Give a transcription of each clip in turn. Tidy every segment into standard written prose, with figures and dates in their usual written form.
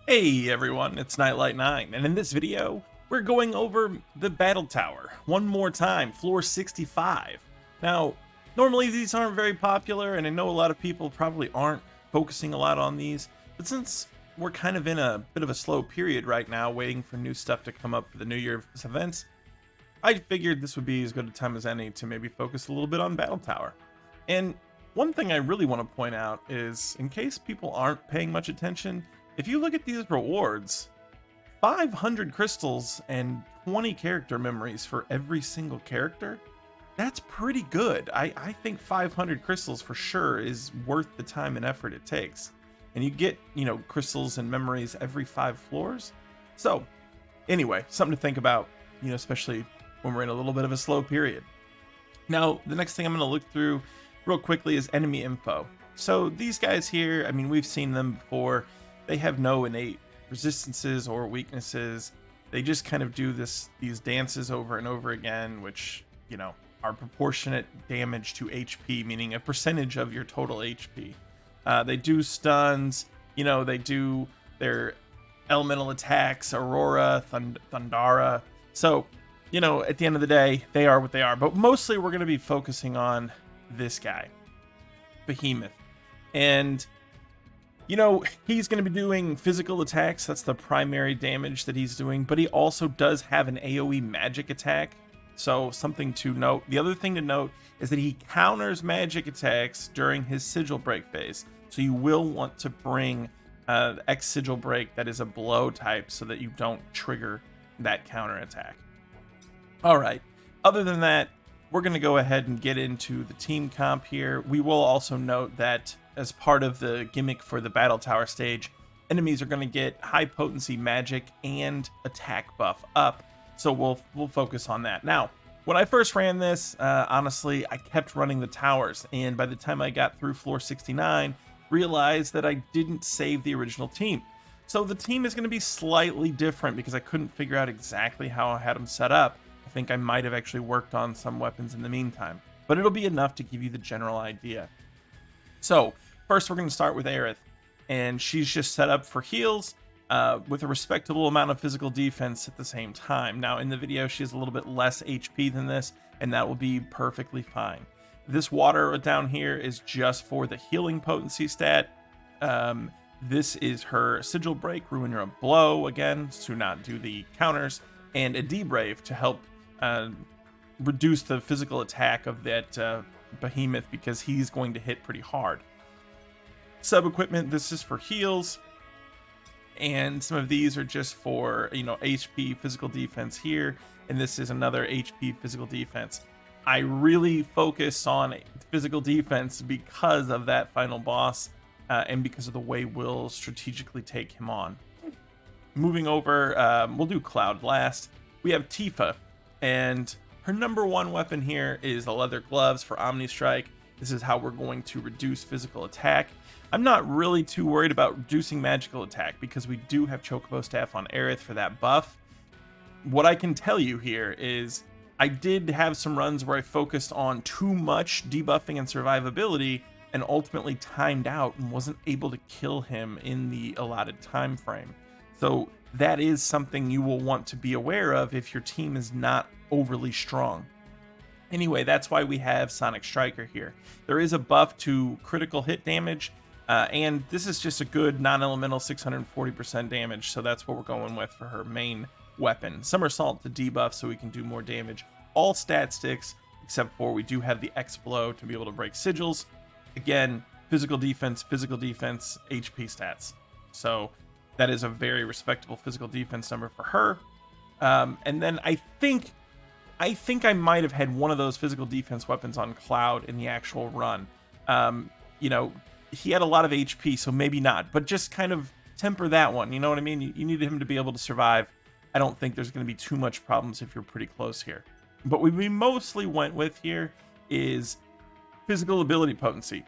Hey everyone, it's Nightlight9, and in this video, we're going over the Battle Tower one more time, floor 65. Now, normally these aren't very popular, and I know a lot of people probably aren't focusing a lot on these, but since we're kind of in a bit of a slow period right now, waiting for new stuff to come up for the New Year's events, I figured this would be as good a time as any to maybe focus a little bit on Battle Tower. And one thing I really want to point out is, in case people aren't paying much attention, if you look at these rewards, 500 crystals and 20 character memories for every single character, that's pretty good. I think 500 crystals for sure is worth the time and effort it takes. And you get, crystals and memories every 5 floors. So, anyway, something to think about, especially when we're in a little bit of a slow period. Now, the next thing I'm going to look through real quickly is enemy info. So these guys here, we've seen them before. They have no innate resistances or weaknesses. They just kind of do these dances over and over again, which, are proportionate damage to HP, meaning a percentage of your total HP. They do stuns, they do their elemental attacks, Aurora, Thundara. So, at the end of the day, they are what they are. But mostly we're going to be focusing on this guy, Behemoth. And he's going to be doing physical attacks. That's the primary damage that he's doing, but he also does have an AoE magic attack. So something to note. The other thing to note is that he counters magic attacks during his sigil break phase. So you will want to bring X sigil break that is a blow type so that you don't trigger that counter attack. All right. Other than that, we're going to go ahead and get into the team comp here. We will also note that as part of the gimmick for the Battle Tower stage, enemies are going to get high potency magic and attack buff up. So we'll focus on that. Now, when I first ran this, honestly, I kept running the towers. And by the time I got through floor 69, realized that I didn't save the original team. So the team is going to be slightly different because I couldn't figure out exactly how I had them set up. I think I might have actually worked on some weapons in the meantime, but it'll be enough to give you the general idea. So first we're going to start with Aerith, and she's just set up for heals with a respectable amount of physical defense at the same time. Now in the video she has a little bit less HP than this, and that will be perfectly fine. This water down here is just for the healing potency stat. This is her sigil break, ruin your blow again to not do the counters, and a debrave to help reduce the physical attack of that Behemoth because he's going to hit pretty hard. Sub equipment, this is for heals, and some of these are just for HP physical defense here, and this is another HP physical defense. I really focus on physical defense because of that final boss and because of the way we'll strategically take him on. Moving over, we'll do Cloud last. We have Tifa, and her number one weapon here is the leather gloves for Omni Strike. This is how we're going to reduce physical attack. I'm not really too worried about reducing magical attack because we do have Chocobo Staff on Aerith for that buff. What I can tell you here is I did have some runs where I focused on too much debuffing and survivability and ultimately timed out and wasn't able to kill him in the allotted time frame. So that is something you will want to be aware of if your team is not overly strong. Anyway, that's why we have Sonic Striker here. There is a buff to critical hit damage, and this is just a good non-elemental 640% damage, so that's what we're going with for her main weapon. Somersault to debuff so we can do more damage. All stat sticks, except for we do have the X blow to be able to break sigils. Again, physical defense, HP stats. So that is a very respectable physical defense number for her. And then I think I might have had one of those physical defense weapons on Cloud in the actual run. He had a lot of HP, so maybe not, but just kind of temper that one. You know what I mean? You need him to be able to survive. I don't think there's going to be too much problems if you're pretty close here. But what we mostly went with here is physical ability potency.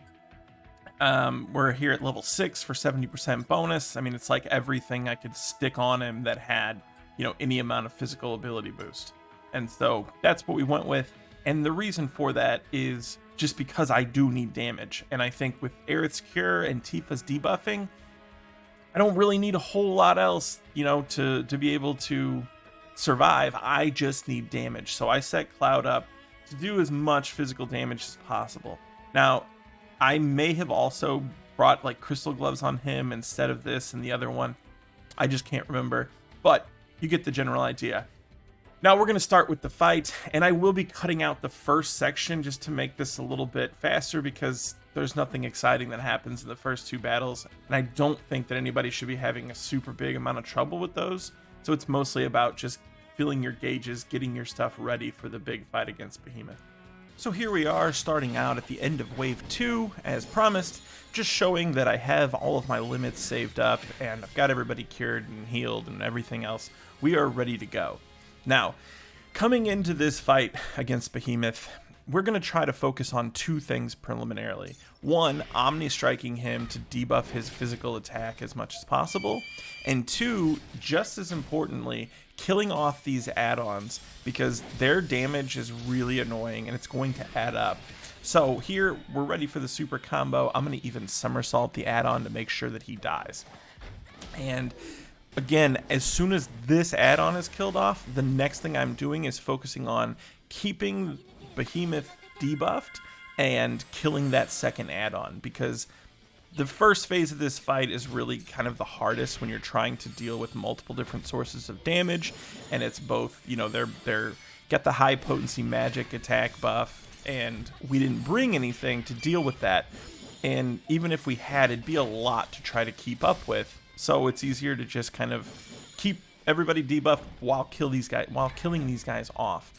We're here at level 6 for 70% bonus. It's like everything I could stick on him that had, any amount of physical ability boost. And so that's what we went with. And the reason for that is just because I do need damage. And I think with Aerith's Cure and Tifa's debuffing, I don't really need a whole lot else, you know, to be able to survive. I just need damage. So I set Cloud up to do as much physical damage as possible. Now, I may have also brought like crystal gloves on him instead of this and the other one. I just can't remember, but you get the general idea. Now we're going to start with the fight, and I will be cutting out the first section just to make this a little bit faster because there's nothing exciting that happens in the first two battles, and I don't think that anybody should be having a super big amount of trouble with those. So it's mostly about just filling your gauges, getting your stuff ready for the big fight against Behemoth. So here we are, starting out at the end of Wave 2, as promised, just showing that I have all of my limits saved up, and I've got everybody cured and healed and everything else. We are ready to go. Now, coming into this fight against Behemoth, we're going to try to focus on two things preliminarily. One, omni-striking him to debuff his physical attack as much as possible. And two, just as importantly, killing off these add-ons because their damage is really annoying and it's going to add up. So here, we're ready for the super combo. I'm going to even somersault the add-on to make sure that he dies. And again, as soon as this add-on is killed off, the next thing I'm doing is focusing on keeping Behemoth debuffed and killing that second add-on, because the first phase of this fight is really kind of the hardest when you're trying to deal with multiple different sources of damage, and it's both, you know, they're get the high potency magic attack buff, and we didn't bring anything to deal with that, and even if we had, it'd be a lot to try to keep up with. So it's easier to just kind of keep everybody debuffed while killing these guys off.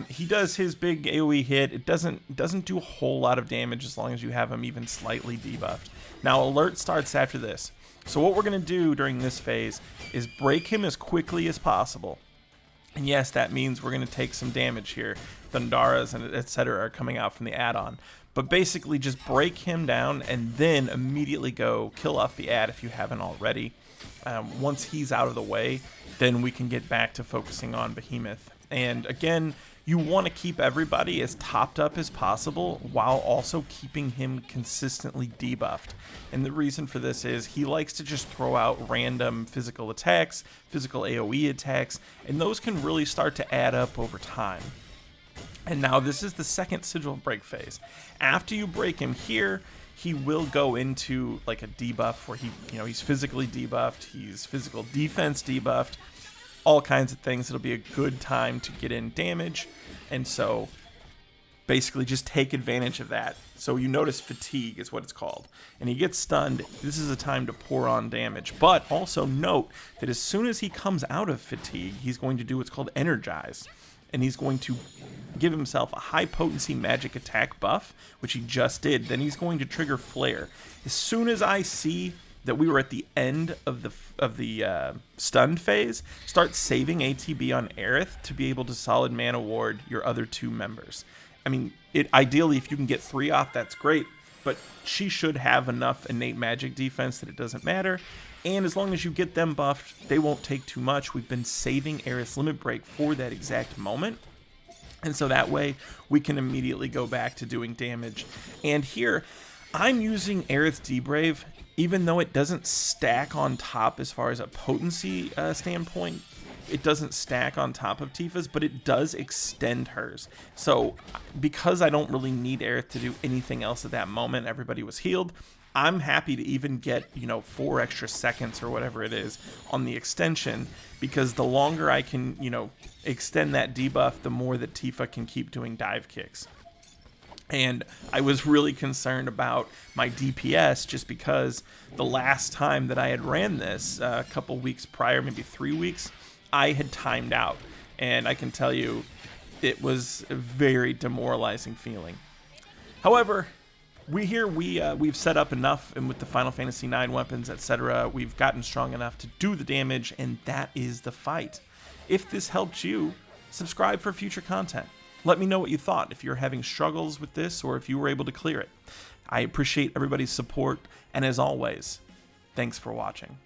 He does his big AoE hit. It doesn't do a whole lot of damage as long as you have him even slightly debuffed. Now alert starts after this. So what we're going to do during this phase is break him as quickly as possible. And yes, that means we're going to take some damage here. Thundaras and etc. are coming out from the add-on. But basically just break him down and then immediately go kill off the add if you haven't already. Once he's out of the way, then we can get back to focusing on Behemoth. And again, you want to keep everybody as topped up as possible while also keeping him consistently debuffed. And the reason for this is he likes to just throw out random physical attacks, physical AoE attacks, and those can really start to add up over time. And now this is the second sigil break phase. After you break him here, he will go into like a debuff where he's physically debuffed, he's physical defense debuffed, all kinds of things. It'll be a good time to get in damage, and so basically just take advantage of that. So you notice fatigue is what it's called, and he gets stunned. This is a time to pour on damage, but also note that as soon as he comes out of fatigue, he's going to do what's called energize, and he's going to give himself a high potency magic attack buff, which he just did. Then he's going to trigger flare. As soon as I see that we were at the end of the stunned phase, start saving ATB on Aerith to be able to solid mana ward your other two members. I mean, ideally if you can get 3 off, that's great, but she should have enough innate magic defense that it doesn't matter. And as long as you get them buffed, they won't take too much. We've been saving Aerith's limit break for that exact moment. And so that way we can immediately go back to doing damage. And here I'm using Aerith's D-Brave, even though it doesn't stack on top as far as a potency standpoint. It doesn't stack on top of Tifa's, but it does extend hers. So because I don't really need Aerith to do anything else at that moment, everybody was healed, I'm happy to even get, 4 extra seconds or whatever it is on the extension, because the longer I can, extend that debuff, the more that Tifa can keep doing dive kicks. And I was really concerned about my DPS just because the last time that I had ran this, a couple weeks prior, maybe 3 weeks, I had timed out. And I can tell you, it was a very demoralizing feeling. However, we've set up enough, and with the Final Fantasy IX weapons, etc., we've gotten strong enough to do the damage, and that is the fight. If this helped you, subscribe for future content. Let me know what you thought, if you're having struggles with this or if you were able to clear it. I appreciate everybody's support, and as always, thanks for watching.